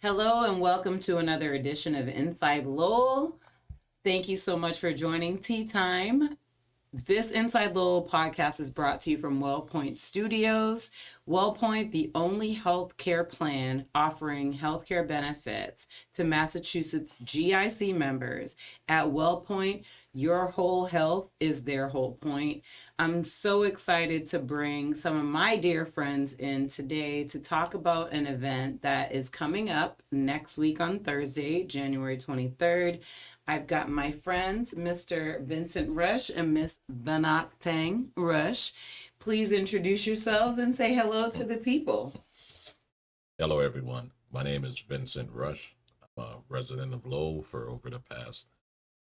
Hello and welcome to another edition of Inside Lowell. Thank you so much for joining Tea Time. This Inside Lowell podcast is brought to you from WellPoint Studios. WellPoint, the only healthcare plan offering healthcare benefits to Massachusetts GIC members. At WellPoint, your whole health is their whole point. I'm so excited to bring some of my dear friends in today to talk about an event that is coming up next week on Thursday, January 23rd. I've got my friends, Mr. Vincent Rush and Miss Vanak Tang Rush. Please introduce yourselves and say hello to the people. Hello, everyone. My name is Vincent Rush. I'm a resident of Lowell for over the past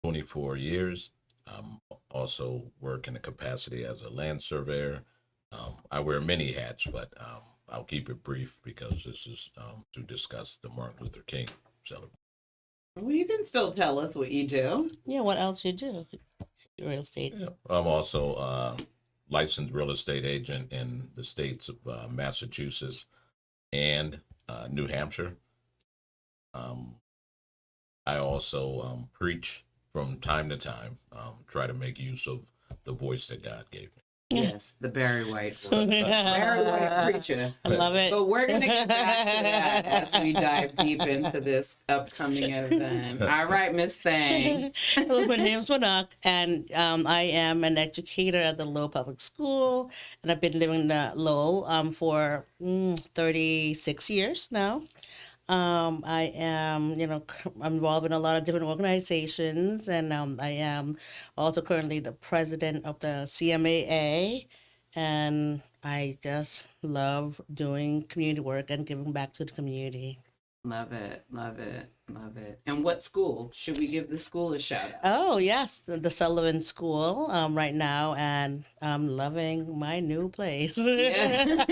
24 years. Also work in the capacity as a land surveyor. I wear many hats, but I'll keep it brief because this is to discuss the Martin Luther King celebration. Well, you can still tell us what you do. Yeah, what else you do? Real estate. Yeah. I'm also a licensed real estate agent in the states of Massachusetts and New Hampshire. I also preach from time to time, try to make use of the voice that God gave me. Yes, the Barry White voice. Barry White preacher. I love it. But we're going to get back to that as we dive deep into this upcoming event. All right, Miss Thang. Hello, my name's Vanak, and I am an educator at the Lowell Public School, and I've been living in Lowell for 36 years now. I am, I'm involved in a lot of different organizations, and I am also currently the president of the CMAA, and I just love doing community work and giving back to the community. Love it, love it, love it. And what school? Should we give the school a shout out? Oh, yes, the Sullivan School right now, and I'm loving my new place. Yeah.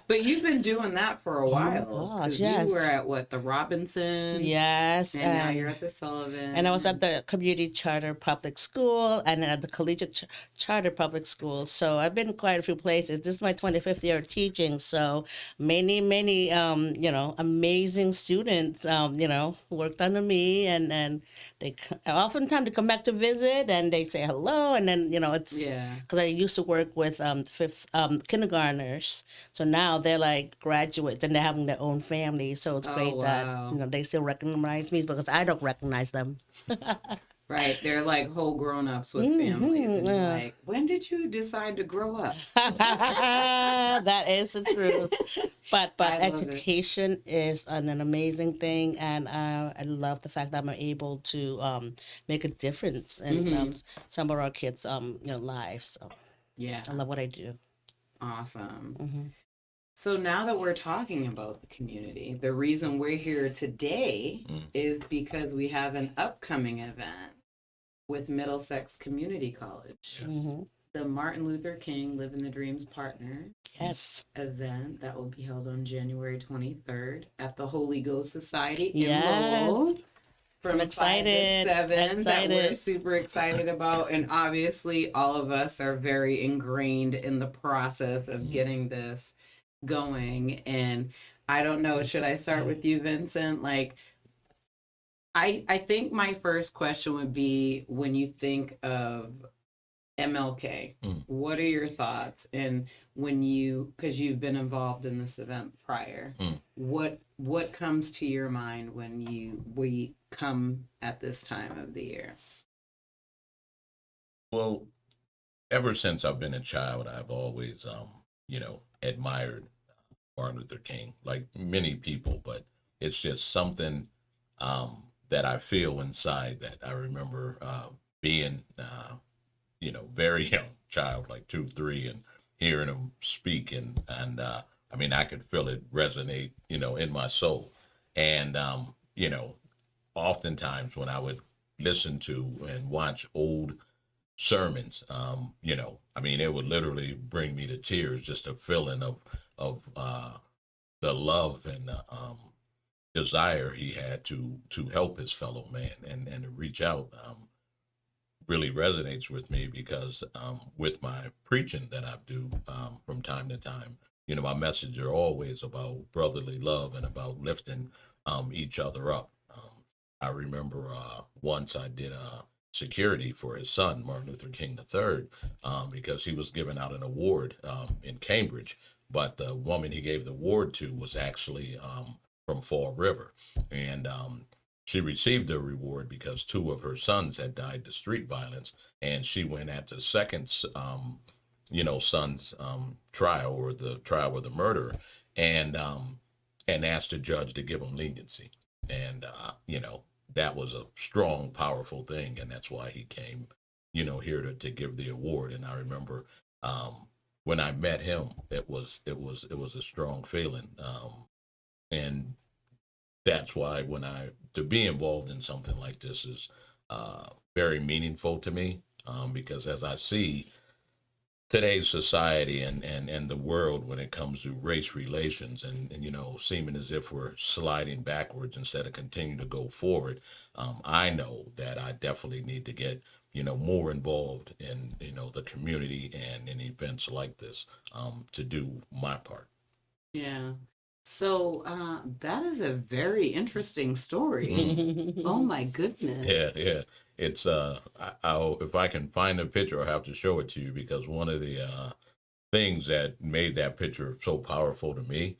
But you've been doing that for a while. gosh, 'Cause yes. You were at what, the Robinson? Yes. And now you're at the Sullivan. And I was at the community charter public school and at the collegiate charter public school. So I've been quite a few places. This is my 25th year of teaching. So many, amazing students, worked under me, and they oftentimes they come back to visit and they say hello. And then, it's because I used to work with fifth kindergartners. So now they're like graduates and they're having their own family. So it's great wow. that, they still recognize me because I don't recognize them. Right, they're like whole grown-ups with families. And you're like, when did you decide to grow up? That is the truth. But I love education is an amazing thing, and I love the fact that I'm able to make a difference in some of our kids' lives. So Yeah, I love what I do. awesome. So now that we're talking about the community, the reason we're here today is because we have an upcoming event with Middlesex Community College. Mm-hmm. The Martin Luther King Living the Dreams Partners Yes. event that will be held on January 23rd at the Holy Ghost Society in Yes. Lowell. From I'm 5 to excited. 7 that we're Excited. super excited about. And obviously all of us are very ingrained in the process of getting this going. And I don't know, should I start with you, Vincent? Like, I think my first question would be, when you think of MLK, what are your thoughts? And when because you've been involved in this event prior, what comes to your mind when we come at this time of the year? Well, ever since I've been a child, I've always, admired Martin Luther King, like many people, but it's just something that I feel inside that I remember being, very young child, like 2, 3, and hearing him speak. And I could feel it resonate, in my soul. And, oftentimes when I would listen to and watch old sermons, it would literally bring me to tears, just a feeling of the love and the desire he had to help his fellow man and to reach out. Really resonates with me because with my preaching that I do from time to time, my message are always about brotherly love and about lifting each other up. I remember once I did security for his son, Martin Luther King III, because he was giving out an award in Cambridge. But the woman he gave the award to was actually from Fall River. And she received the reward because two of her sons had died to street violence. And she went at the second, son's trial, or the trial of the murderer, and asked the judge to give him leniency. And, that was a strong, powerful thing. And that's why he came, here to give the award. And I remember when I met him, it was a strong feeling. And that's why to be involved in something like this is very meaningful to me, because as I see today's society and the world when it comes to race relations and seeming as if we're sliding backwards instead of continuing to go forward, I know that I definitely need to get more involved in the community and in events like this, to do my part. Yeah. So that is a very interesting story. Oh my goodness. Yeah. It's I'll, if I can find a picture, I'll have to show it to you, because one of the things that made that picture so powerful to me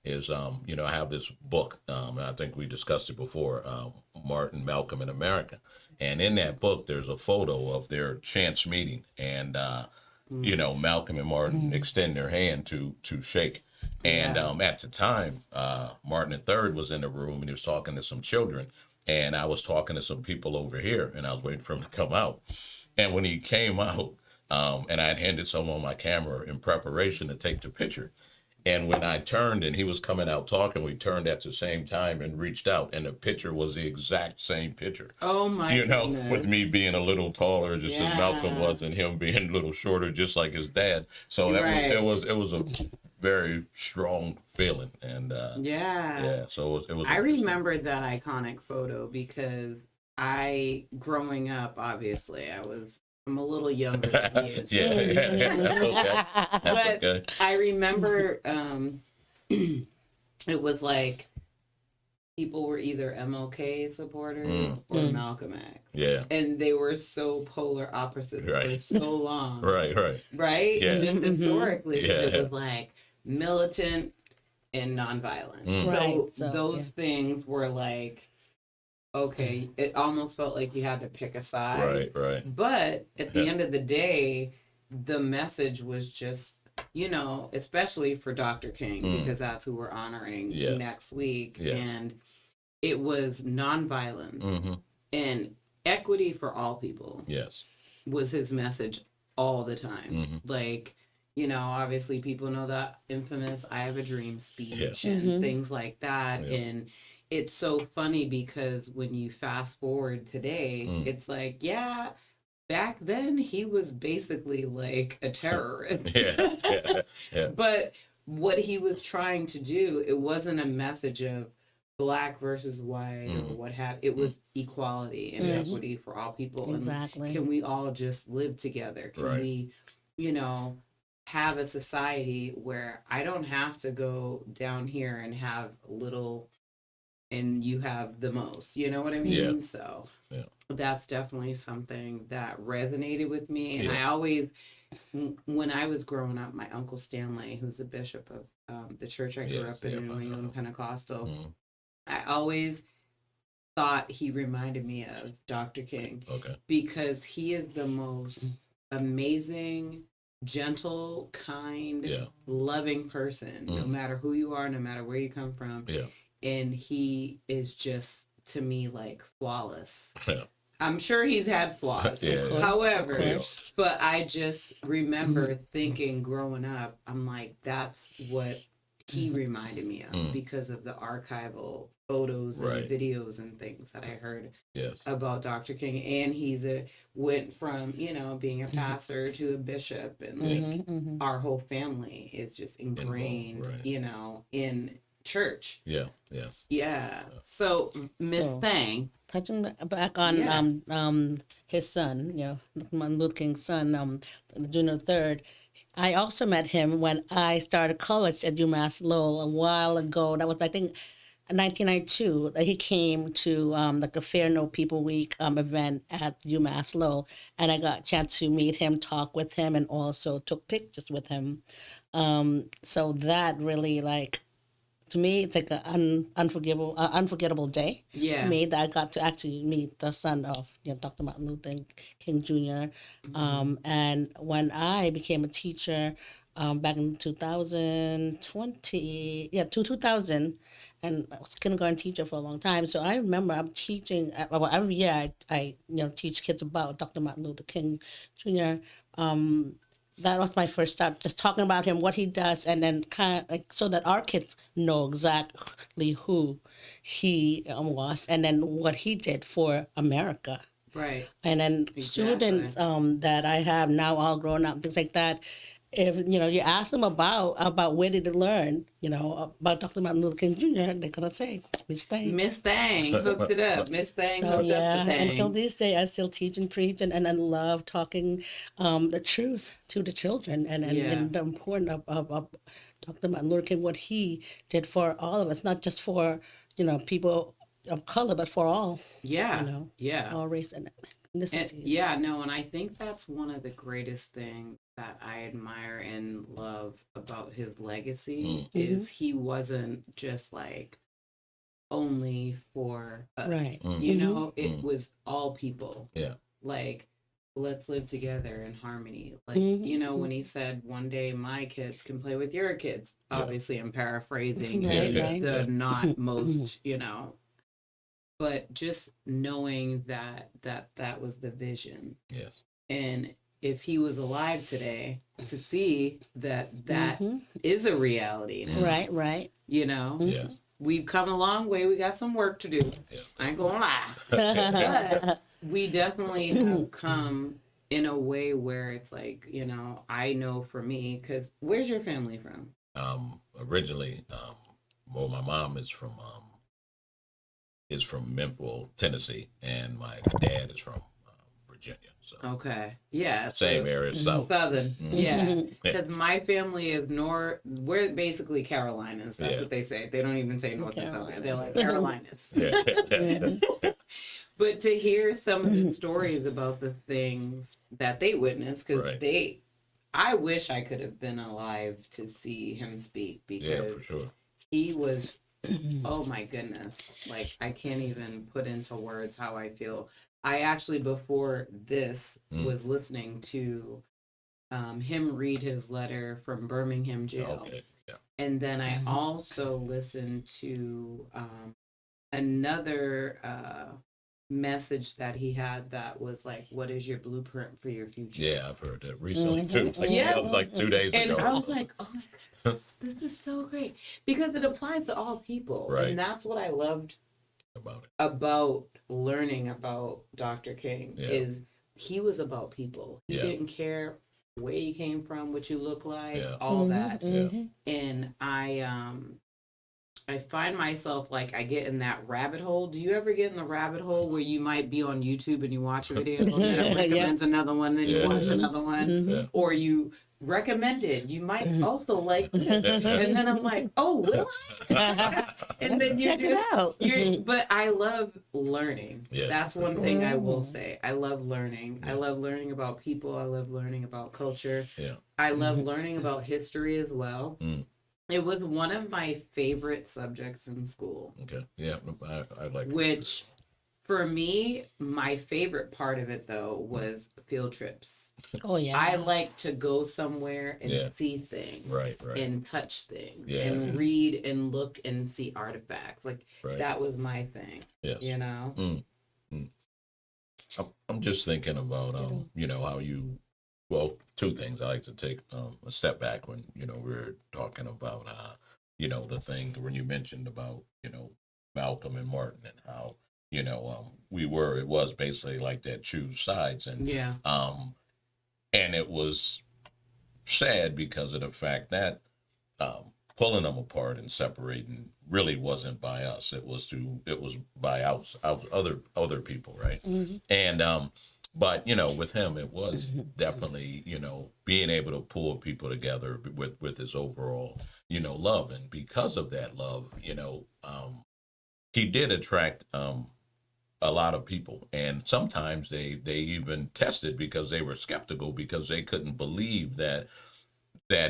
is I have this book, and I think we discussed it before, Martin, Malcolm in America, and in that book there's a photo of their chance meeting, and Malcolm and Martin extend their hand to shake. And at the time, Martin III was in the room, and he was talking to some children. And I was talking to some people over here, and I was waiting for him to come out. And when he came out, and I had handed someone my camera in preparation to take the picture. And when I turned and he was coming out talking, we turned at the same time and reached out, and the picture was the exact same picture. Oh my goodness. With me being a little taller, just as Malcolm was, and him being a little shorter, just like his dad. So it was a very strong feeling, and so it was I remember that iconic photo because growing up, obviously I'm a little younger than you. That's But okay. I remember it was like people were either MLK supporters or Malcolm X. Yeah. And they were so polar opposites for so long. Right. Yeah. Just historically, Yeah. it was like militant and nonviolent. So those things were like, okay, it almost felt like you had to pick a side. Right. But at the end of the day, the message was just, especially for Dr. King, because that's who we're honoring next week. Yes. And it was nonviolence and equity for all people. Yes. Was his message all the time. Like, obviously people know that infamous I Have a Dream speech and things like that. Yeah. And it's so funny because when you fast forward today, it's like, back then he was basically like a terrorist. Yeah. But what he was trying to do, it wasn't a message of Black versus white or what have it was equality and equity for all people. Exactly. And can we all just live together? Can we, have a society where I don't have to go down here and have little and you have the most, you know what I mean? Yeah. So that's definitely something that resonated with me. And I always, when I was growing up, my Uncle Stanley, who's a bishop of the church I grew up in New England Pentecostal, I always thought he reminded me of Dr. King. Okay. Because he is the most amazing, gentle, kind, loving person, no matter who you are, no matter where you come from. Yeah. And he is just, to me, like flawless. Yeah. I'm sure he's had flaws. However, but I just remember thinking growing up, I'm like, that's what he reminded me of because of the archival photos and videos and things that I heard about Dr. King. And went from, being a pastor to a bishop, and like our whole family is just ingrained, in church. So Miss Thang, touching back on his son, Martin Luther King's son, June 3rd. I also met him when I started college at UMass Lowell a while ago. That was, I think, 1992, that he came to like a Fair No People Week event at UMass Lowell, and I got a chance to meet him, talk with him, and also took pictures with him. So that really, like, to me, it's like an unforgettable day Yeah. for me, that I got to actually meet the son of Dr. Martin Luther King Jr. And when I became a teacher back in 2020, 2000, and I was kindergarten teacher for a long time. So I remember I'm teaching. Well, every year I teach kids about Dr. Martin Luther King Jr. That was my first step, just talking about him, what he does, and then kind of like so that our kids know exactly who he was, and then what he did for America. Right. And then students that I have now all grown up, things like that. If you ask them about where did they learn, about Dr. Martin Luther King Jr., they're gonna say Miss Thang. Miss Thang hooked it up. Miss Thang hooked up the thing. Until this day, I still teach and preach, and I love talking the truth to the children, and the importance of Dr. Martin Luther King, what he did for all of us, not just for people of color, but for all. Yeah. All race and ethnicities. And I think that's one of the greatest things that I admire and love about his legacy is he wasn't just like only for us. Right. It was all people. Yeah. Like, let's live together in harmony. Like, when he said one day my kids can play with your kids. Obviously, I'm paraphrasing the not most, but just knowing that was the vision. Yes. And if he was alive today, to see that is a reality now. Right. Yes. We've come a long way. We got some work to do. Yeah. I ain't gonna lie. But we definitely have come in a way where it's like, I know for me, because where's your family from? Originally, my mom is from Memphis, Tennessee, and my dad is from Virginia. So okay, yeah, same area, southern, yeah. Because my family is we're basically Carolinas. That's what they say. They don't even say North and South. They're like Carolinas. But to hear some of the stories about the things that they witnessed, because I wish I could have been alive to see him speak, because for sure. He was. Oh my goodness. Like, I can't even put into words how I feel. I actually, before this, was listening to him read his letter from Birmingham jail. Okay. Yeah. And then I also listened to another message that he had that was like, what is your blueprint for your future? Yeah, I've heard that recently too. Like 2 days ago. And I was like, oh my goodness, this is so great. Because it applies to all people. Right. And that's what I loved about learning about Dr. King is he was about people. He didn't care where you came from, what you look like, all that. And I find myself like I get in that rabbit hole. Do you ever get in the rabbit hole where you might be on YouTube and you watch a video and it recommends another one, then you watch another one, or you recommended you might also like this, and then I'm like, oh, will I? And then you check it out. But I love learning. That's one thing I will say. I love learning. I love learning about people. I love learning about culture. I love learning about history as well. It was one of my favorite subjects in school. Okay. Yeah, I like it. Which, for me, my favorite part of it, though, was field trips. Oh, yeah. I like to go somewhere and see things. Right. And touch things. And read and look and see artifacts. Like, that was my thing. Yes. You know? I'm just thinking about, how you... Well, two things. I like to take a step back when, we're talking about, the thing when you mentioned about, Malcolm and Martin and how, it was basically like that choose sides. And, and it was sad because of the fact that pulling them apart and separating really wasn't by us. It was by other people, right? And, but, with him, it was definitely, being able to pull people together with his overall, love. And because of that love, he did attract a lot of people, and sometimes they even tested because they were skeptical because they couldn't believe that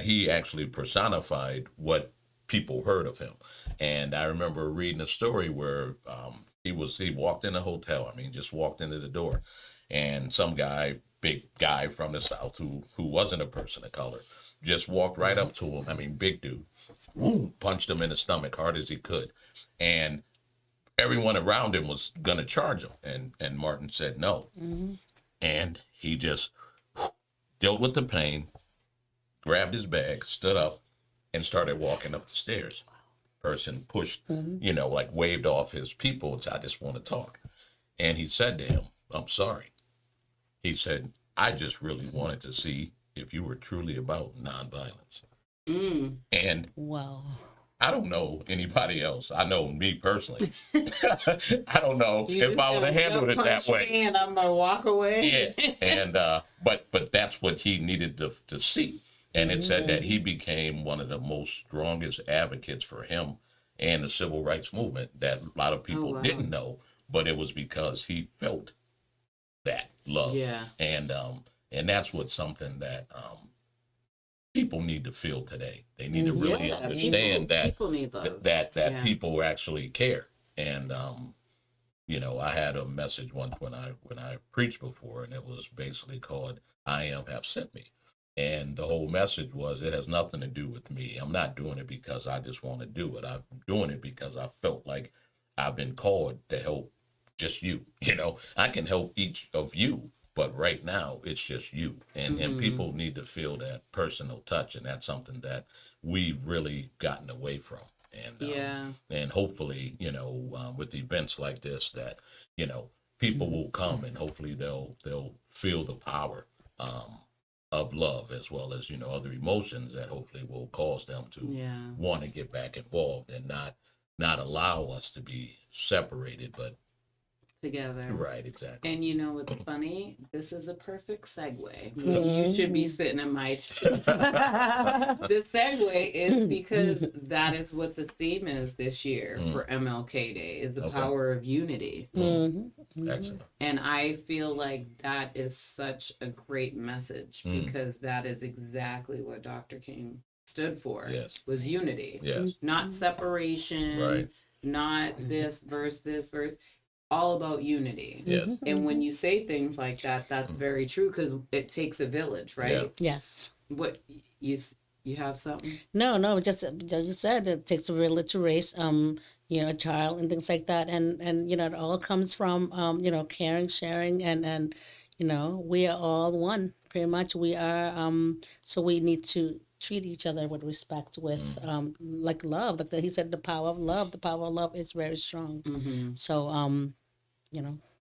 he actually personified what people heard of him. And I remember reading a story where he walked in a hotel. I mean, just walked into the door, and some guy, big guy from the South, who wasn't a person of color, just walked right up to him. I mean, big dude, woo, punched him in the stomach hard as he could, and everyone around him was gonna charge him, and Martin said no, and he just dealt with the pain, grabbed his bag, stood up, and started walking up the stairs. Person pushed, like waved off his people and said, I just want to talk. And he said to him, I'm sorry. He said, I just really wanted to see if you were truly about nonviolence. And Wow. I don't know anybody else. I know me personally. I don't know You if I would have handled it that way. And I'm gonna walk away. Yeah, and but that's what he needed to see, and it said that he became one of the most strongest advocates for him and the civil rights movement that a lot of people didn't know, but it was because he felt that love. Yeah, and that's what something that people need to feel today. They need to really understand people need love. that people actually care. And I had a message once when I preached before, and it was basically called "I Am Have Sent Me." And the whole message was, it has nothing to do with me. I'm not doing it because I just want to do it. I'm doing it because I felt like I've been called to help just you. I can help each of you, but right now it's just you. And people need to feel that personal touch, and that's something that we've really gotten away from. And and hopefully, with events like this, that people will come, and hopefully they'll feel the power of love, as well as other emotions that hopefully will cause them to want to get back involved, and not allow us to be separated, but together. Right, exactly. And you know what's funny? This is a perfect segue. You should be sitting in my seat. The segue is because that is what the theme is this year for MLK Day, is the power of unity. Excellent. And I feel like that is such a great message, because that is exactly what Dr. King stood for. Yes. Was unity. Yes. Not separation. Right. Not this verse, all about unity. Yes. And when you say things like that, that's very true, because it takes a village, right? Yeah. Yes. What you have something? No, just you said it takes a village to raise a child and things like that, and it all comes from caring, sharing, and we are all one. Pretty much, we are. So we need to treat each other with respect, with like love. Like he said, the power of love. The power of love is very strong. So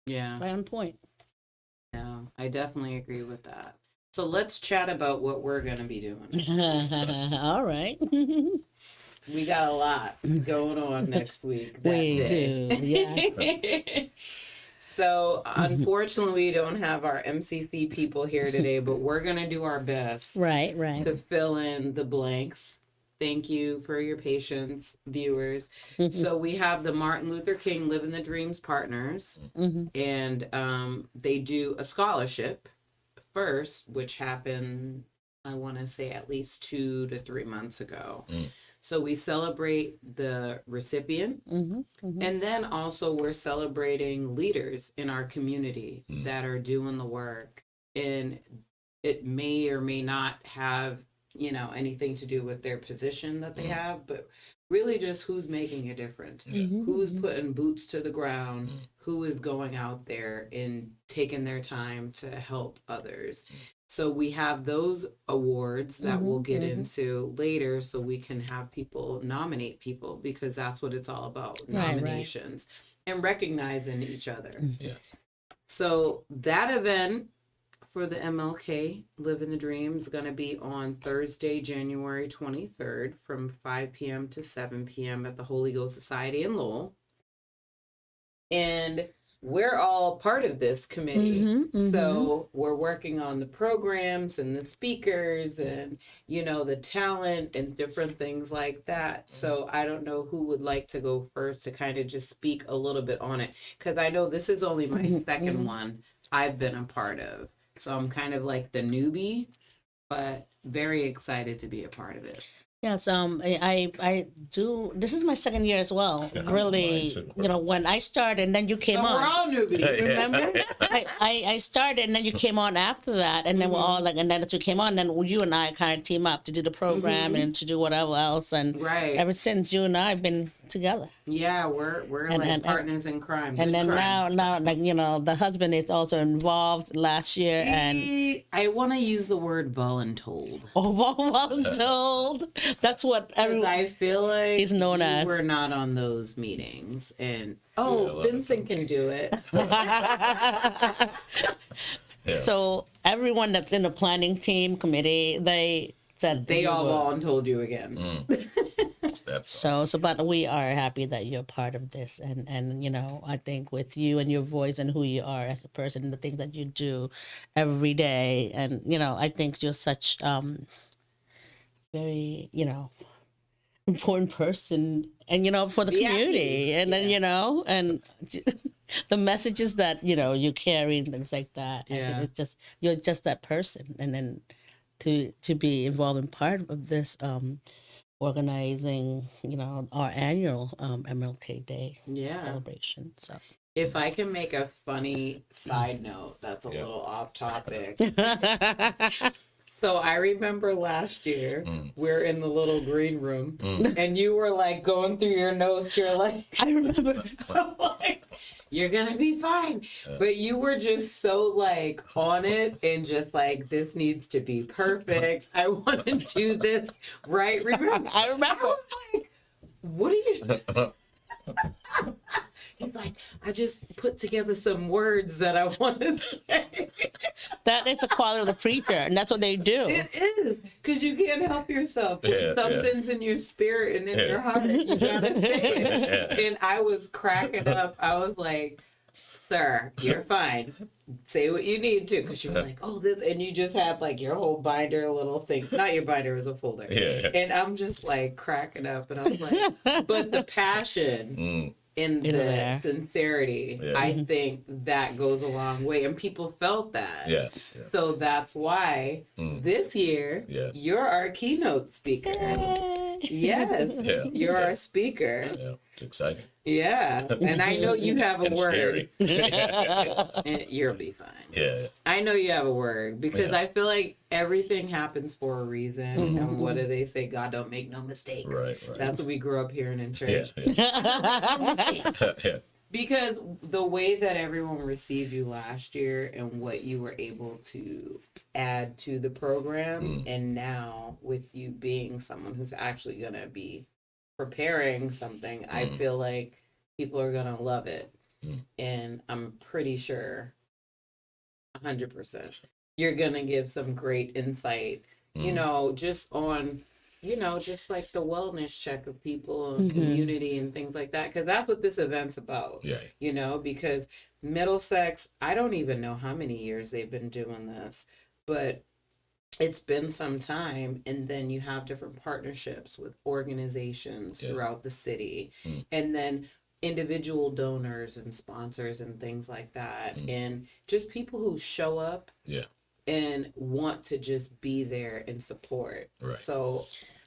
Yeah. right on point. Yeah, I definitely agree with that. So let's chat about what we're going to be doing. All right. We got a lot going on next week. We do, yeah. So unfortunately, we don't have our MCC people here today, but we're going to do our best Right. to fill in the blanks. Thank you for your patience, viewers. So we have the Martin Luther King Living the Dreams Partners, and they do a scholarship first, which happened, I want to say, at least 2 to 3 months ago. So we celebrate the recipient, and then also we're celebrating leaders in our community that are doing the work. And it may or may not have anything to do with their position that they have, but really just who's making a difference, who's putting boots to the ground, who is going out there and taking their time to help others. So we have those awards that we'll get into later, so we can have people nominate people, because that's what it's all about, nominations and recognizing each other. Yeah. So that event for the MLK Living the Dream is going to be on Thursday, January 23rd from 5 p.m. to 7 p.m. at the Holy Ghost Society in Lowell. And we're all part of this committee. So we're working on the programs and the speakers and, the talent and different things like that. So I don't know who would like to go first to kind of just speak a little bit on it. Because I know this is only my second one I've been a part of. So I'm kind of like the newbie, but very excited to be a part of it. Yes, I do. This is my second year as well. Really, when I started, and then you came So on. we're all newbies. Remember, I started, and then you came on after that, and then we're all like, and then as you came on, then you and I kind of team up to do the program and to do whatever else, and Right. ever since you and I have been together. Yeah, we're like partners in crime. And then crime. now, like the husband is also involved last year, and I want to use the word voluntold. voluntold. That's what I feel like he's known as. We're not on those meetings, and Vincent can do it. Yeah. So everyone that's in the planning team committee, they said They all voluntold you again. So, but we are happy that you're part of this, and I think with you and your voice and who you are as a person, and the things that you do every day, and I think you're such very important person, and for the community, and then and the messages that you carry and things like that. I think it's just you're just that person, and then to be involved in part of this. Organizing, our annual MLK Day celebration. So, if I can make a funny side note, that's a little off topic. So I remember last year we're in the little green room, and you were like going through your notes. You're like, I remember. I'm like, you're gonna be fine. But you were just so like on it and just like, this needs to be perfect. I want to do this right. Remember? I remember. I was like, what are you? He's like, I just put together some words that I want to say. That is the quality of the preacher, and that's what they do. It is, because you can't help yourself. When something's in your spirit and in your heart, you gotta say it. And I was cracking up. I was like, sir, you're fine. Say what you need to, because you were like, oh, this, and you just had like your whole binder, little thing. Not your binder, it was a folder. And I'm just like cracking up, and I was like, but the passion in the sincerity, I think that goes a long way, and people felt that. So that's why this year you're our keynote speaker. Yes, you're our speaker. It's exciting. And I know you have a word. And you'll be fine. I know you have a word, because I feel like everything happens for a reason. And what do they say? God don't make no mistakes. Right. That's what we grew up hearing in church. Because the way that everyone received you last year and what you were able to add to the program, and now with you being someone who's actually going to be preparing something, I feel like people are going to love it. And I'm pretty sure 100% you're going to give some great insight, just on, just like the wellness check of people and community and things like that. Because that's what this event's about, because Middlesex, I don't even know how many years they've been doing this, but it's been some time. And then you have different partnerships with organizations throughout the city, and then individual donors and sponsors and things like that, and just people who show up and want to just be there and support. So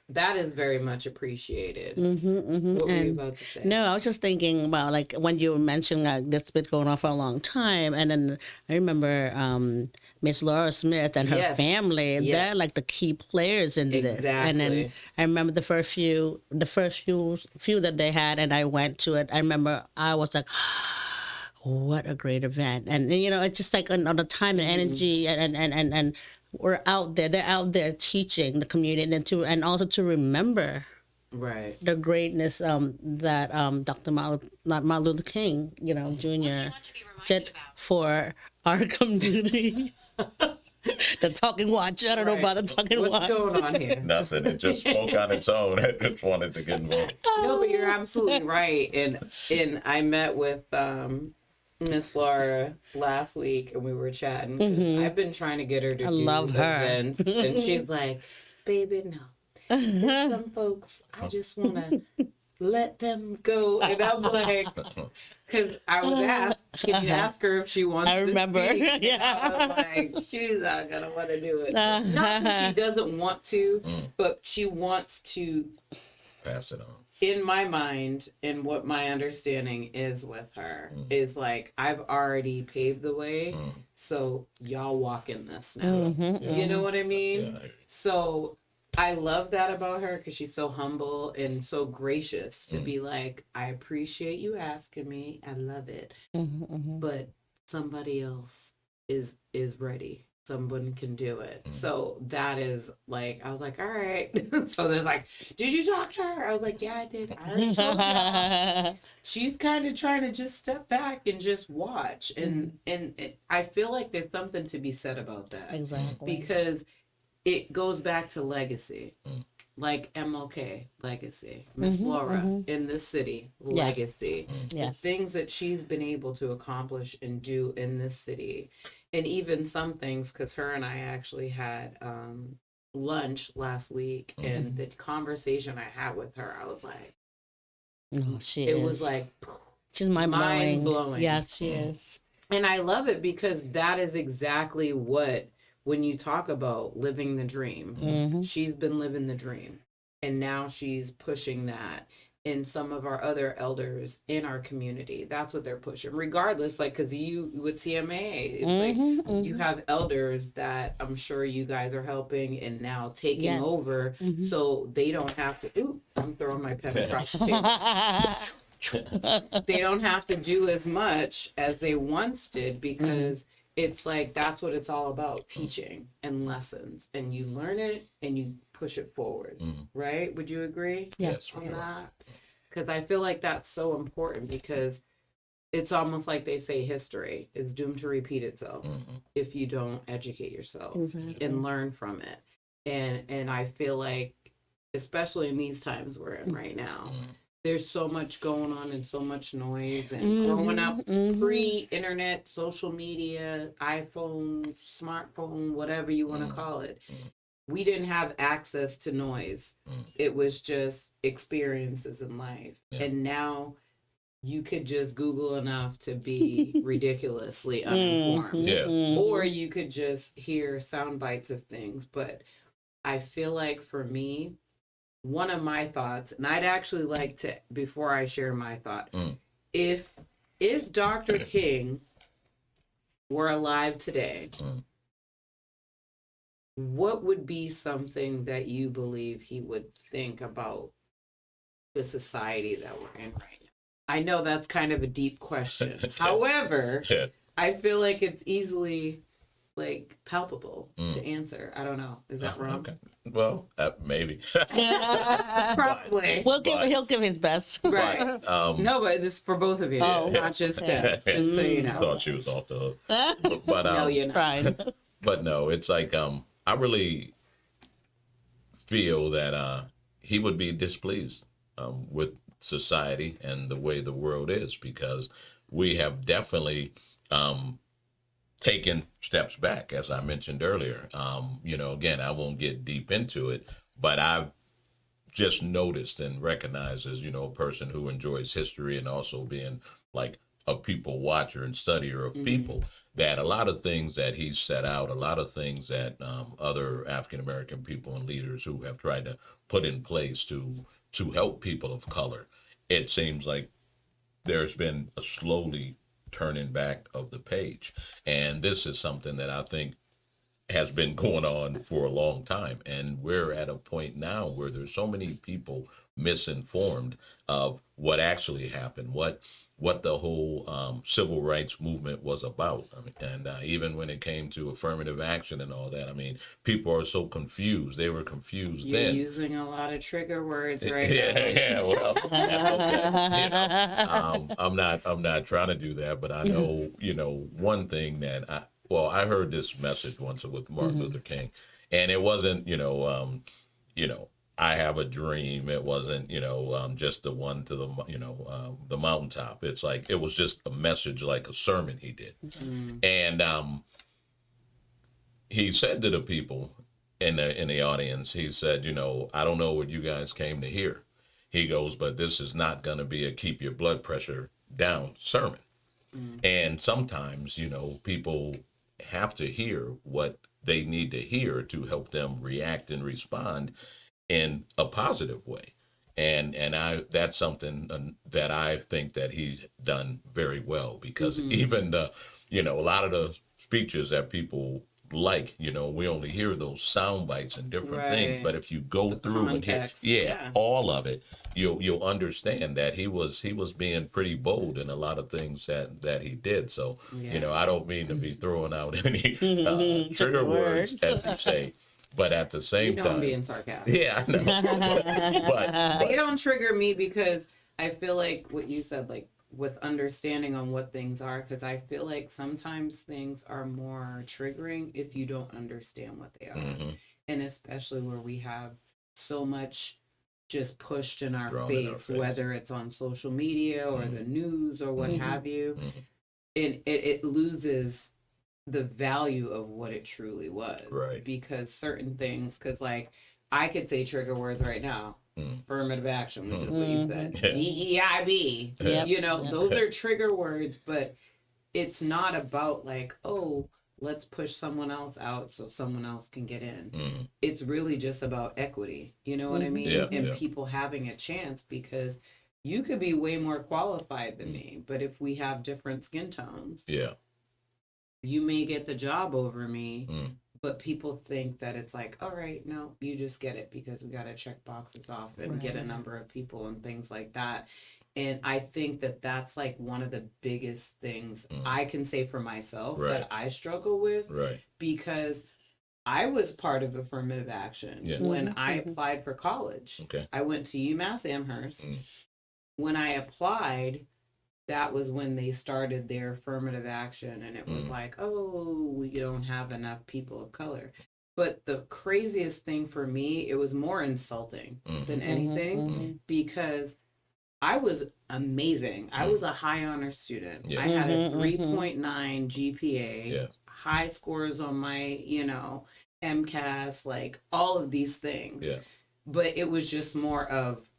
that is very much appreciated. What were you about to say? No, I was just thinking about, like, when you were mentioning this been going on for a long time, and then I remember Miss Laura Smith and her family. They're like the key players in this. And then I remember the first few that they had, and I went to it. I remember I was like, what a great event. And it's just like on the time and energy, and we're out there. They're out there teaching the community, and also to remember the greatness that Dr. Martin Luther King, Jr. did for our community. The talking watch. I don't know about the talking watch. What's going on here? Nothing. It just spoke on its own. I just wanted to get involved. No, but you're absolutely right. And I met with Miss Laura last week and we were chatting. 'Cause I've been trying to get her to I do love her. events, and she's like, "Baby, no. There's some folks I just want to let them go," and I'm like, because I was asked, "Can you ask her if she wants?" I remember. To speak? Yeah. I was like, "She's not gonna want to do it. Not that she doesn't want to, but she wants to." Pass it on. In my mind, and what my understanding is with her is like, I've already paved the way, so y'all walk in this now. You know what I mean? Yeah. So I love that about her because she's so humble and so gracious to be like, I appreciate you asking me. I love it. But somebody else is ready. Someone can do it. So that is like, I was like, all right. So they're like, did you talk to her? I was like, yeah, I did. I already told y'all. She's kind of trying to just step back and just watch. And I feel like there's something to be said about that. Exactly. Because it goes back to legacy. Like MLK, legacy. Miss Laura in this city, legacy. Yes. The things that she's been able to accomplish and do in this city. And even some things, because her and I actually had lunch last week, and the conversation I had with her, I was like, No, she it is. was like, She's mind-blowing. mind-blowing. Yes, she is. and I love it because that is exactly what, when you talk about living the dream, she's been living the dream. And now she's pushing that in some of our other elders in our community. That's what they're pushing, regardless. Like, because you with CMA, it's like you have elders that I'm sure you guys are helping and now taking over, so they don't have to. Ooh, I'm throwing my pen across the table. They don't have to do as much as they once did because it's like that's what it's all about, teaching and lessons, and you learn it and you push it forward, right? Would you agree? Yes. On that? Because I feel like that's so important, because it's almost like they say history is doomed to repeat itself if you don't educate yourself and learn from it. And I feel like, especially in these times we're in right now, there's so much going on and so much noise, and growing up pre-internet, social media, iPhone, smartphone, whatever you want to call it, we didn't have access to noise. It was just experiences in life. And now you could just Google enough to be ridiculously uninformed. Or you could just hear sound bites of things. But I feel like for me, one of my thoughts, and I'd actually like to, before I share my thought, if Dr. King were alive today, what would be something that you believe he would think about the society that we're in right now? I know that's kind of a deep question. However, I feel like it's easily like palpable to answer. I don't know. Is that wrong? Okay. Well, maybe. Probably. He'll give his best. Right. No, but this is for both of you, not just him. Just so you know. Thought she was off the hook. But No, you're not. Fine. But no, it's like I really feel that he would be displeased with society and the way the world is, because we have definitely taken steps back, as I mentioned earlier. Again, I won't get deep into it, but I've just noticed and recognized as, a person who enjoys history and also being like a people watcher and studier of people, that a lot of things that he set out, a lot of things that other African-American people and leaders who have tried to put in place to help people of color, it seems like there's been a slowly turning back of the page. And this is something that I think has been going on for a long time. And we're at a point now where there's so many people misinformed of what actually happened, what the whole civil rights movement was about. And even when it came to affirmative action and all that, people are so confused. They were confused You're then. using a lot of trigger words right Yeah, well, that's okay. I'm not trying to do that, but I know, one thing that I heard this message once with Martin Luther King, and it wasn't, I have a dream. It wasn't, just the one to the, the mountaintop. It's like, it was just a message, like a sermon he did. And he said to the people in the audience, he said, I don't know what you guys came to hear. He goes, but this is not going to be a keep your blood pressure down sermon. And sometimes, people have to hear what they need to hear to help them react and respond in a positive way. And that's something that I think that he's done very well, because even a lot of the speeches that people we only hear those sound bites and different things, but if you go through context, and hear all of it, you'll understand that he was being pretty bold in a lot of things that he did. So I don't mean to be throwing out any trigger words, as you say, but at the same time, I'm being sarcastic. Yeah, I know. but they don't trigger me, because I feel like what you said, like with understanding on what things are, because I feel like sometimes things are more triggering if you don't understand what they are. And especially where we have so much just pushed in our face, whether it's on social media or the news or what have you, and it loses the value of what it truly was. Right. Because certain things, because like I could say trigger words right now. Affirmative action, which is what you said. DEIB. Those are trigger words, but it's not about like, oh, let's push someone else out so someone else can get in. It's really just about equity. You know what I mean? And people having a chance, because you could be way more qualified than me, but if we have different skin tones, you may get the job over me. But people think that it's like, all right, no, you just get it because we got to check boxes off and get a number of people and things like that. And I think that that's like one of the biggest things I can say for myself that I struggle with, because I was part of affirmative action when I applied for college. I went to UMass Amherst. When I applied, that was when they started their affirmative action, and it was like, oh, we don't have enough people of color. But the craziest thing for me, it was more insulting than anything, because I was amazing. I was a high honor student. I had a 3.9 GPA, high scores on my, MCAS, like all of these things. But it was just more of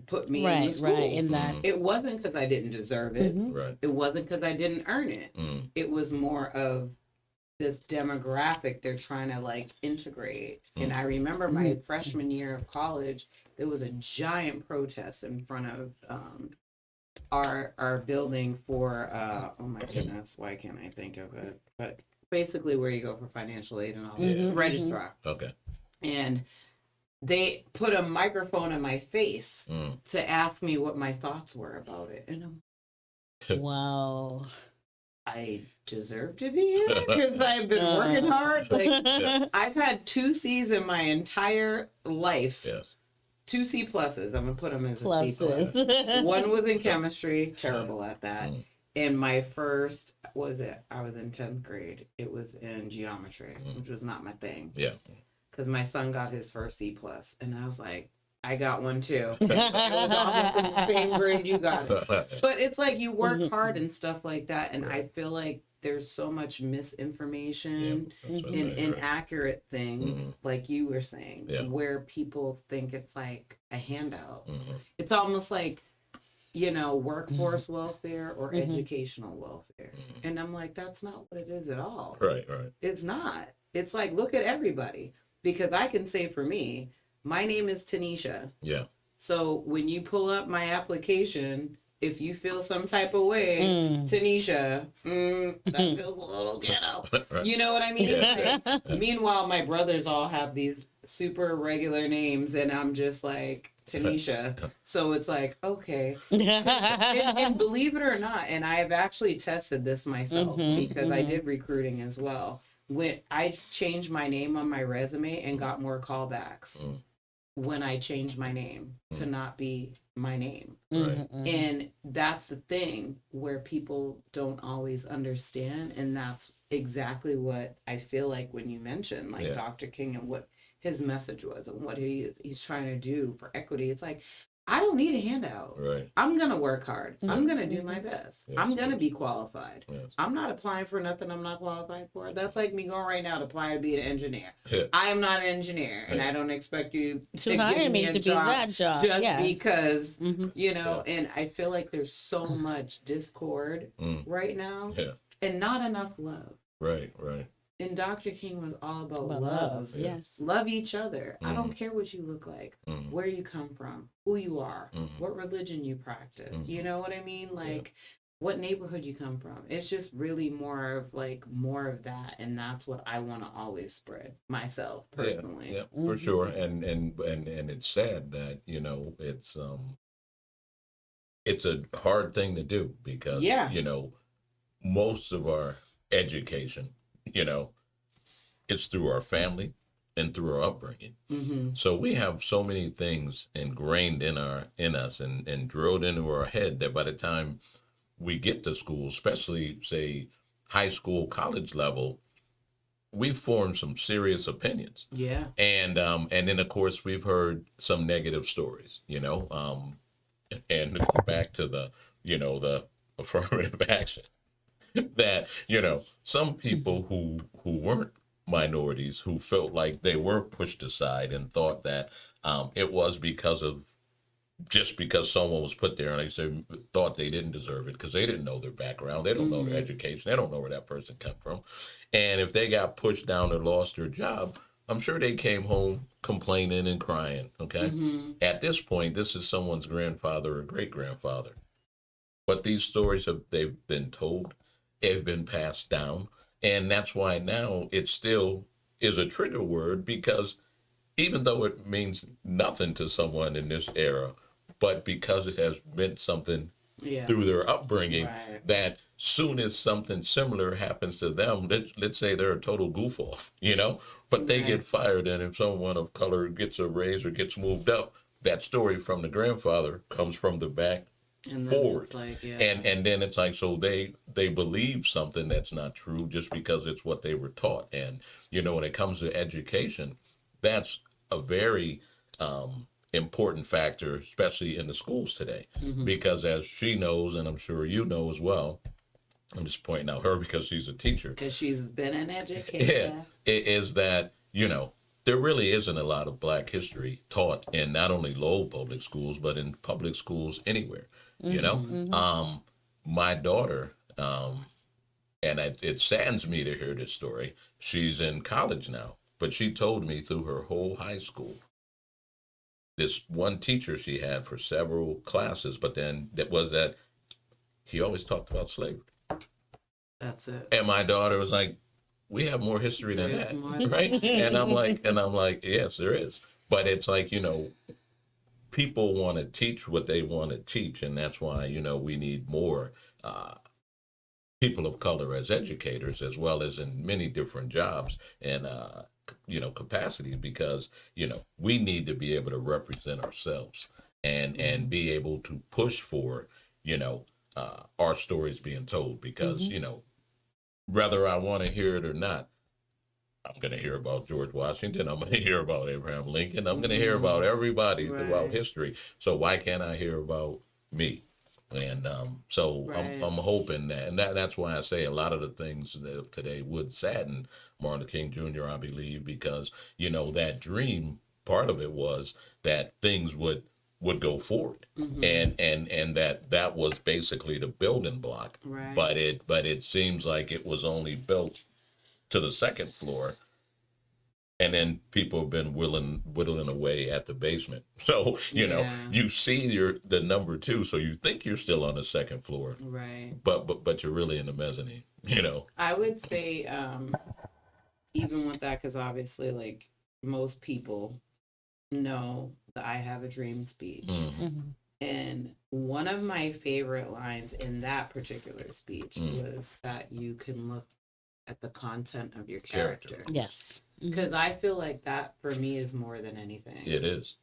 put me in the school. In that. It wasn't because I didn't deserve it. It wasn't because I didn't earn it. It was more of this demographic they're trying to like integrate. And I remember my freshman year of college, there was a giant protest in front of our building for oh my goodness, why can't I think of it? But basically where you go for financial aid and all that. Registrar. And they put a microphone in my face to ask me what my thoughts were about it. And wow. I deserve to be here because I've been working hard. Like I've had 2 C's in my entire life. 2 C pluses. I'm going to put them as a C plus. One was in chemistry, terrible at that. And my first, I was in 10th grade. It was in geometry, which was not my thing. Because my son got his first C plus, and I was like, I got one too. It was almost in the same grade you got it. But it's like you work hard and stuff like that, and I feel like there's so much misinformation and inaccurate things, like you were saying, where people think it's like a handout. It's almost like, workforce welfare or educational welfare. And I'm like, that's not what it is at all. It's not. It's like, look at everybody. Because I can say for me, my name is Tanisha. So when you pull up my application, if you feel some type of way, Tanisha, that feels a little ghetto. You know what I mean? Like, meanwhile, my brothers all have these super regular names, and I'm just like, Tanisha. So it's like, okay. And believe it or not, and I have actually tested this myself because I did recruiting as well. When I changed my name on my resume and got more callbacks when I changed my name to not be my name. And that's the thing where people don't always understand. And that's exactly what I feel like when you mentioned like Dr. King and what his message was and what he's trying to do for equity. It's like, I don't need a handout. Right. I'm going to work hard. Mm-hmm. I'm going to do my best. Yes, I'm going to yes. be qualified. Yes. I'm not applying for nothing I'm not qualified for. That's like me going right now to apply to be an engineer. Yeah. I am not an engineer, and Yeah. I don't expect you To hire give me a to be that job. just Yes. because, Mm-hmm. you know, and I feel like there's so much discord right now Yeah. and not enough love. Right. Right. And Dr. King was all about Well, love. Yeah. Yes. Love each other. I don't care what you look like, where you come from, who you are, what religion you practice. You know what I mean? Like what neighborhood you come from. It's just really more of that, and that's what I want to always spread myself personally. Yeah, for sure. And it's sad that, you know, it's a hard thing to do because you know, most of our education, you know, it's through our family and through our upbringing. So we have so many things ingrained in us and drilled into our head that by the time we get to school, especially say high school, college level, we form some serious opinions. Yeah. And then of course we've heard some negative stories, you know, and back to the, you know, the affirmative action that, you know, some people who weren't minorities, who felt like they were pushed aside and thought that it was because someone was put there, and they said thought they didn't deserve it because they didn't know their background, they don't know their education, they don't know where that person come from, and if they got pushed down or lost their job, I'm sure they came home complaining and crying. Okay, at this point, this is someone's grandfather or great grandfather, but these stories they've been told, they've been passed down, and that's why now it still is a trigger word because even though it means nothing to someone in this era, but because it has meant something through their upbringing, that soon as something similar happens to them, let's say they're a total goof off, you know, but they get fired, and if someone of color gets a raise or gets moved up, that story from the grandfather comes from the back And then forward. it's like, And then it's like, so they believe something that's not true just because it's what they were taught. And, you know, when it comes to education, that's a very important factor, especially in the schools today, because as she knows, and I'm sure you know as well, I'm just pointing out her because she's a teacher. because she's been an educator. It is that, you know, there really isn't a lot of Black history taught in not only Lowell public schools, but in public schools anywhere, you know? My daughter, and it saddens me to hear this story, she's in college now, but she told me through her whole high school, this one teacher she had for several classes, but then that he always talked about slavery. That's it. And my daughter was like, we have more history than There's that, more. right? And I'm like, yes, there is. But it's like, you know, people want to teach what they want to teach, and that's why, you know, we need more people of color as educators, as well as in many different jobs and you know, capacity, because, you know, we need to be able to represent ourselves and be able to push for, you know, our stories being told, because you know, whether I want to hear it or not, I'm going to hear about George Washington. I'm going to hear about Abraham Lincoln. I'm going to hear about everybody throughout history. So why can't I hear about me? And so I'm hoping that, and that's why I say a lot of the things of today would sadden Martin Luther King Jr., I believe, because, you know, that dream, part of it was that things would go forward, and that was basically the building block. Right. But it seems like it was only built to the second floor, and then people have been whittling away at the basement. So, you know, you see the number two, so you think you're still on the second floor, Right. but you're really in the mezzanine, you know. I would say, even with that, because obviously, like, most people know the I Have a Dream speech. And one of my favorite lines in that particular speech was that you can look at the content of your character. Yes. Because I feel like that, for me, is more than anything. It is.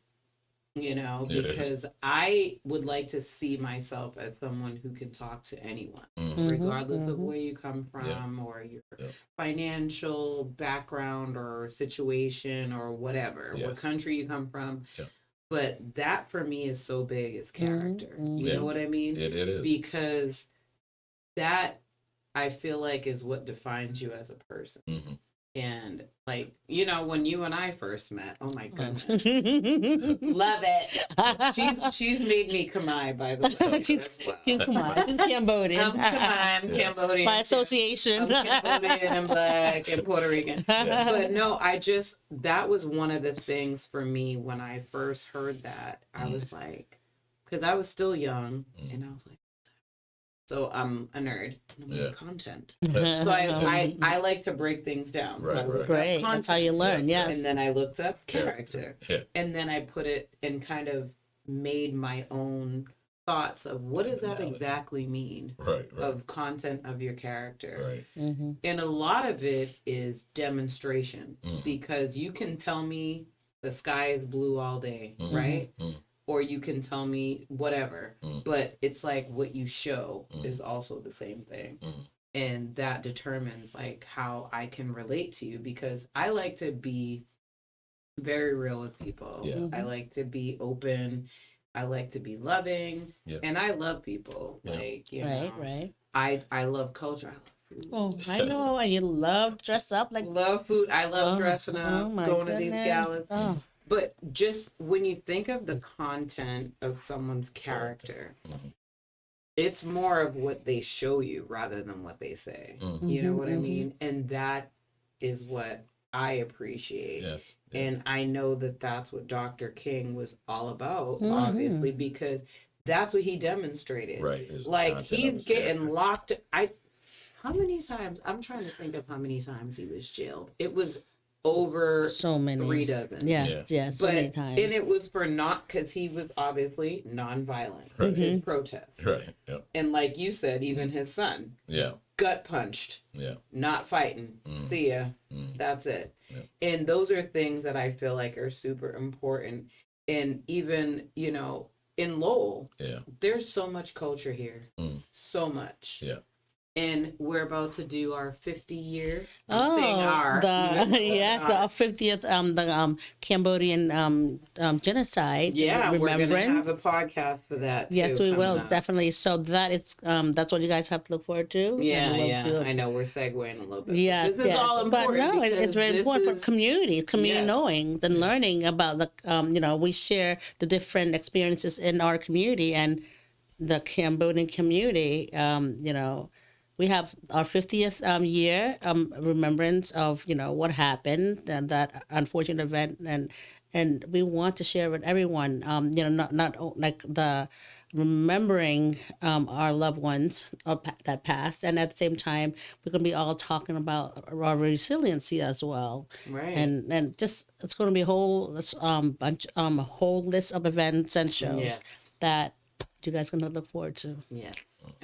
you know, It is. because I would like to see myself as someone who can talk to anyone, regardless of where you come from or your financial background or situation or whatever, what country you come from. Yeah. But that for me is so big as character. You know what I mean? It is. Because that I feel like is what defines you as a person. And like, you know, when you and I first met, oh my goodness. Love it. She's made me Khmer, by the way. she's Khmer. She's Cambodian. I'm Khmer, I'm Cambodian. By association. I'm Cambodian and Black and Puerto Rican. But no, that was one of the things for me when I first heard that. I was like, because I was still young and I was like, so I'm a nerd. And I'm like, content. So I like to break things down. Right, so Great. That's how you learn, yes. And then I looked up character. And then I put it and kind of made my own thoughts of what does that exactly mean of content of your character. And a lot of it is demonstration because you can tell me the sky is blue all day, right? Or you can tell me whatever, but it's like what you show is also the same thing. And that determines like how I can relate to you because I like to be very real with people. I like to be open. I like to be loving and I love people. Like, you know, I love culture. I love food. Oh, I know. And you love dress up like love food. I love dressing up, going to these galas. But just when you think of the content of someone's character, it's more of what they show you rather than what they say. You know what I mean? And that is what I appreciate. And I know that that's what Dr. King was all about, obviously, because that's what he demonstrated. Like he's getting locked. How many times? I'm trying to think of how many times he was jailed. It was over so many 3 dozen. So many times. And it was for not because he was obviously nonviolent. It was his protest. And like you said, even his son. Gut punched. Not fighting. See ya. That's it. And those are things that I feel like are super important. And even, you know, in Lowell, there's so much culture here. So much. And we're about to do our 50-year. Our 50th the Cambodian genocide. Yeah, we're going to have a podcast for that. Yes, we will definitely. So that is that's what you guys have to look forward to. I know we're segueing a little bit. Yeah, this is all important. But no, it's very important for community knowing and learning about the. You know, we share the different experiences in our community and the Cambodian community. You know. We have our 50th year remembrance of, you know, what happened and that unfortunate event, and we want to share with everyone. You know, not like the remembering our loved ones that passed, and at the same time, we're gonna be all talking about our resiliency as well. And just it's gonna be a whole bunch a whole list of events and shows that you guys gonna look forward to.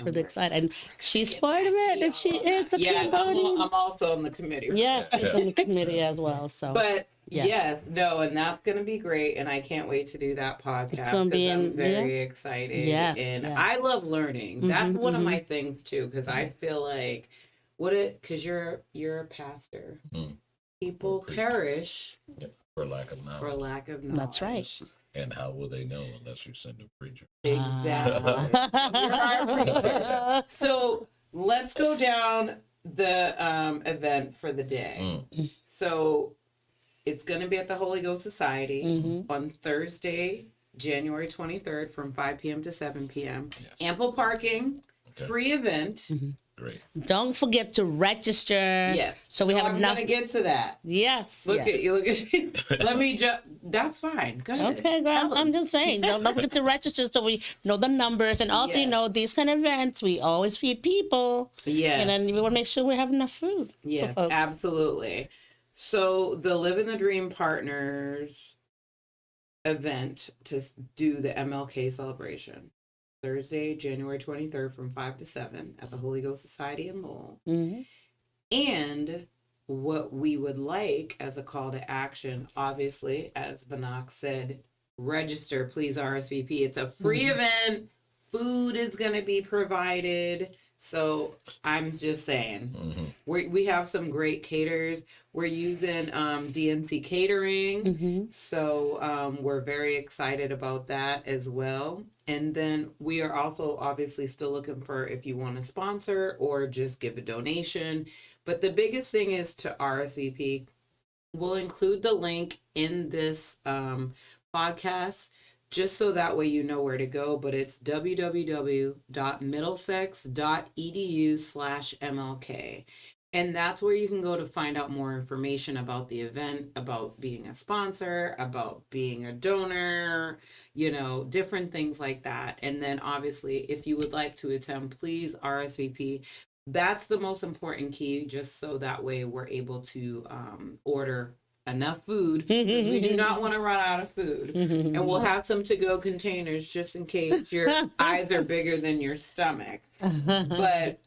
Really excited, and she's part of it, and she is the Cambodian. I'm also on the committee. Yes, she's on the committee as well. So, but and that's gonna be great, and I can't wait to do that podcast. It's gonna be I'm very excited. And I love learning. That's one of my things too, because I feel like because you're a pastor. People perish for lack of knowledge. That's right. And how will they know unless you send a preacher? Exactly. So let's go down the event for the day. So it's going to be at the Holy Ghost Society on Thursday, January 23rd from 5 p.m. to 7 p.m. Ample parking, free event. Great. Don't forget to register. Yes. So we have enough. I'm going to get to that. Yes. Look at you. Look at you. Let me just. That's fine. Go ahead. Okay, girl. I'm just saying. Don't forget to register so we know the numbers. And also, you know, these kind of events, we always feed people. Yes. And then we want to make sure we have enough food. Yes, absolutely. So the Living the Dream Partners event to do the MLK celebration. Thursday, January 23rd from 5 to 7 at the Holy Ghost Society in Lowell. And what we would like as a call to action, obviously, as Vanak said, register, please RSVP. It's a free event. Food is going to be provided. So I'm just saying, we have some great caterers. We're using DNC Catering. So we're very excited about that as well. And then we are also obviously still looking for if you want to sponsor or just give a donation. But the biggest thing is to RSVP. We'll include the link in this podcast just so that way you know where to go. But it's www.middlesex.edu/MLK. And that's where you can go to find out more information about the event, about being a sponsor, about being a donor, different things like that. And then obviously, if you would like to attend, please RSVP. That's the most important key, just so that way we're able to order enough food, because we do not want to run out of food. And we'll have some to-go containers just in case your eyes are bigger than your stomach. But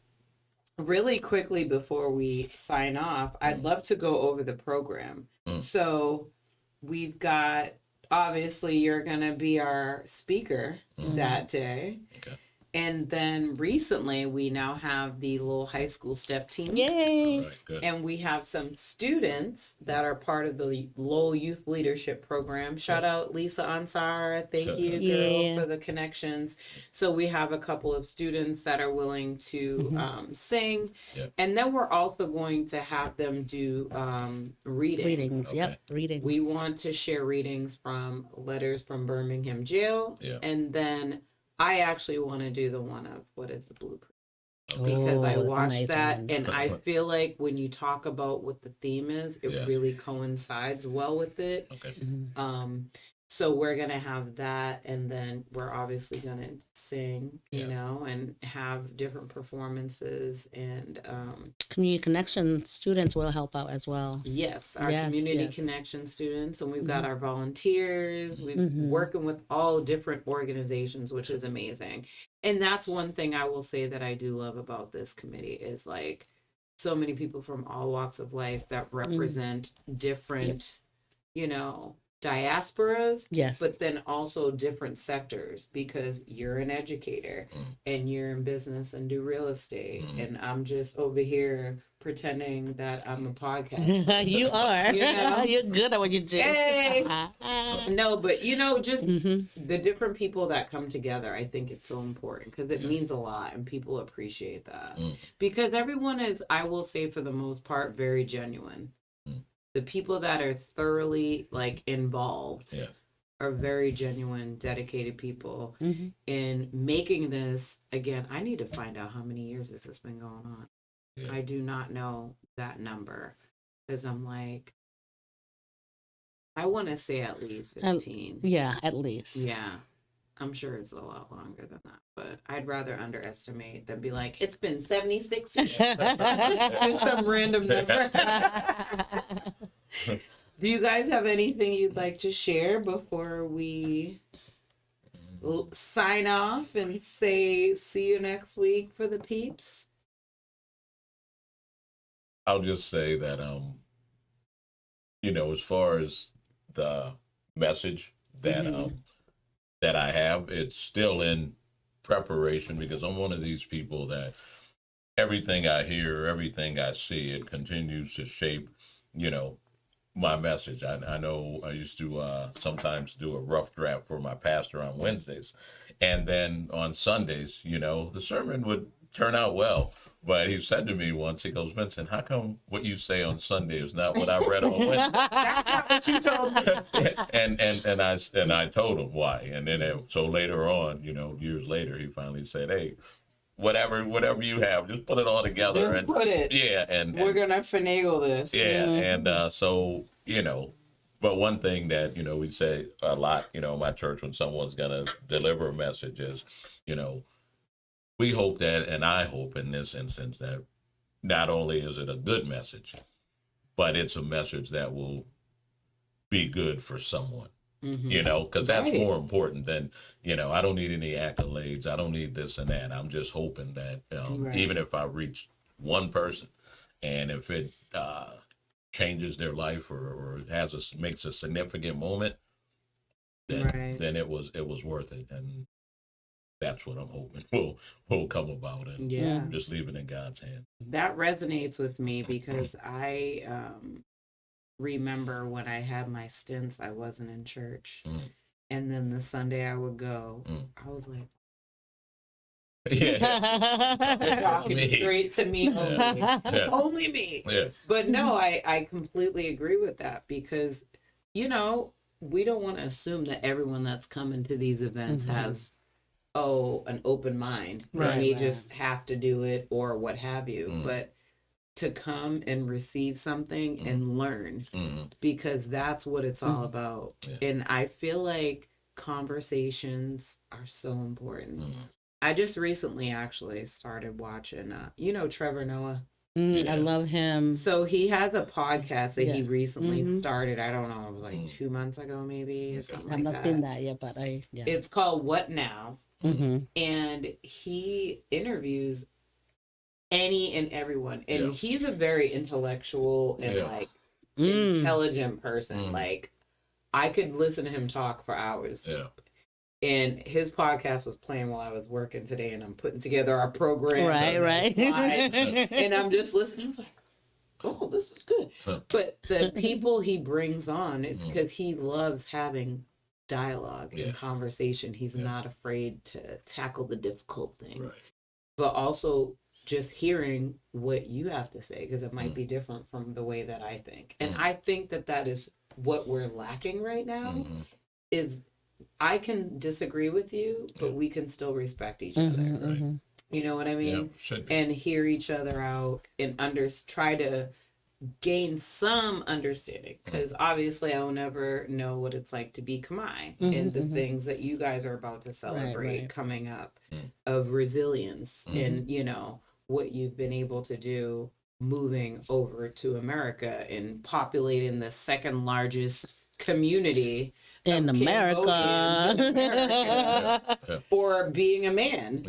really quickly before we sign off, I'd love to go over the program. So we've got, obviously, you're going to be our speaker that day. Okay. And then recently, we now have the Lowell High School STEP team. Yay! Right, good. And we have some students that are part of the Lowell Youth Leadership Program. Shout out Lisa Ansar. Thank you, girl, for the connections. So we have a couple of students that are willing to sing. Yep. And then we're also going to have them do readings. Readings, yep, readings. We want to share readings from Letters from Birmingham Jail. Yep. And then I actually want to do the one of what is the blueprint, because I watched that and I feel like when you talk about what the theme is, it really coincides well with it. Okay. So we're going to have that, and then we're obviously going to sing, and have different performances, and community connection students will help out as well. Yes, our community connection students, and we've got our volunteers. We're working with all different organizations, which is amazing. And that's one thing I will say that I do love about this committee is like so many people from all walks of life that represent different, diasporas, but then also different sectors, because you're an educator and you're in business and do real estate, and I'm just over here pretending that I'm a podcast. You are. You're good at what you do. Hey. No, but just the different people that come together, I think it's so important because it means a lot and people appreciate that. Because everyone is, I will say for the most part, very genuine. The people that are thoroughly involved are very genuine, dedicated people in making this. Again, I need to find out how many years this has been going on. Yeah. I do not know that number because I'm like, I want to say at least 15. Yeah, at least. Yeah. I'm sure it's a lot longer than that, but I'd rather underestimate than be like, it's been 76 years. It's some random number. Do you guys have anything you'd like to share before we sign off and say see you next week for the peeps? I'll just say that, as far as the message that, that I have, it's still in preparation, because I'm one of these people that everything I hear, everything I see, it continues to shape, my message. I know I used to sometimes do a rough draft for my pastor on Wednesdays. And then on Sundays, the sermon would turn out well. But he said to me once, he goes, Vincent, how come what you say on Sunday is not what I read on Wednesday? That's not what you told me. and I told him why. And then so later on, years later, he finally said, hey, whatever you have, just put it all together. Just put it. Yeah. And we're going to finagle this. Yeah. And so, but one thing that, we say a lot, in my church when someone's going to deliver a message is, we hope that, and I hope in this instance, that not only is it a good message, but it's a message that will be good for someone, because that's more important than, I don't need any accolades. I don't need this and that. I'm just hoping that even if I reach one person and if it changes their life or makes a significant moment, then it was worth it, and that's what I'm hoping will come about, and Yeah. just leave it in God's hand. That resonates with me because I remember when I had my stints, I wasn't in church. And then the Sunday I would go, I was like, they're talking straight to me only. Only me. Yeah. But no, I completely agree with that because, we don't want to assume that everyone that's coming to these events has, an open mind. Right, They may right. just have to do it or what have you. But to come and receive something and learn because that's what it's all about. And I feel like conversations are so important. I just recently actually started watching, Trevor Noah. I love him. So he has a podcast that he recently started. I don't know, like 2 months ago, maybe, or something I've like not that. seen that yet, but It's called What Now? And he interviews any and everyone. And he's a very intellectual and like intelligent person. Like I could listen to him talk for hours. Yeah. And his podcast was playing while I was working today, and I'm putting together our program. Right. And I'm just listening. I was like, oh, this is good. But the people he brings on, it's because he loves having dialogue and conversation. He's not afraid to tackle the difficult things, but also just hearing what you have to say, because it might be different from the way that I think. And I think that is what we're lacking right now is I can disagree with you, but we can still respect each other. Right. You know what I mean? Yeah, should be. And hear each other out and try to gain some understanding, because obviously I'll never know what it's like to be Khmer and the things that you guys are about to celebrate coming up of resilience and what you've been able to do moving over to America and populating the second largest community in America. in America. Or being a man.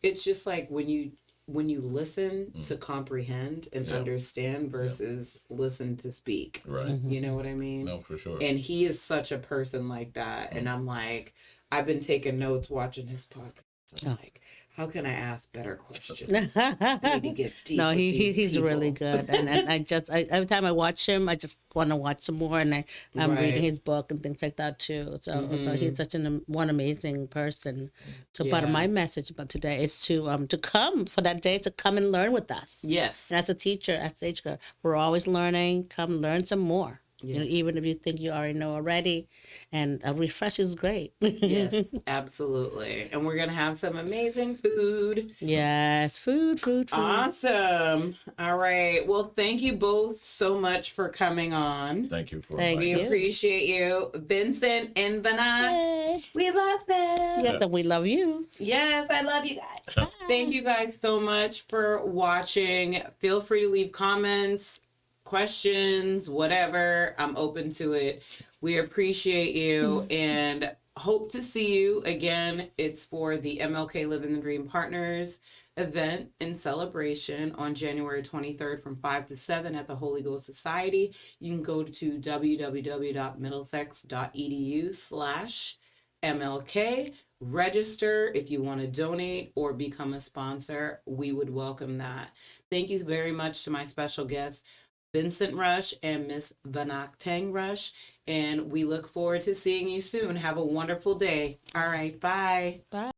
It's just like when you listen to comprehend and understand versus listen to speak. Right. You know what I mean? No, for sure. And he is such a person like that. And I'm like, I've been taking notes watching his podcast. I'm like, how can I ask better questions? I need to get deep. No, with these he's people. really good, and I every time I watch him, I just want to watch some more, and I'm reading his book and things like that too. So he's such one amazing person. So part of my message about today is to come for that day, to come and learn with us. Yes. And as a teacher, as a age girl, we're always learning. Come learn some more. Yes. Even if you think you already know already, and a refresh is great. Yes, absolutely. And we're going to have some amazing food. Yes, food. Awesome. All right. Well, thank you both so much for coming on. Thank you for We inviting us. appreciate you. Vincent and Vanat, we love them. Yes, and we love you. Yes, I love you guys. Thank you guys so much for watching. Feel free to leave comments, questions, whatever. I'm open to it. We appreciate you and hope to see you again. It's for the MLK Living the Dream Partners event and celebration on January 23rd from 5 to 7 at the Holy Ghost Society. You can go to www.middlesex.edu/MLK. Register if you want to donate or become a sponsor. We would welcome that. Thank you very much to my special guests, Vincent Rush and Miss Vanak Tang Rush. And we look forward to seeing you soon. Have a wonderful day. All right. Bye. Bye.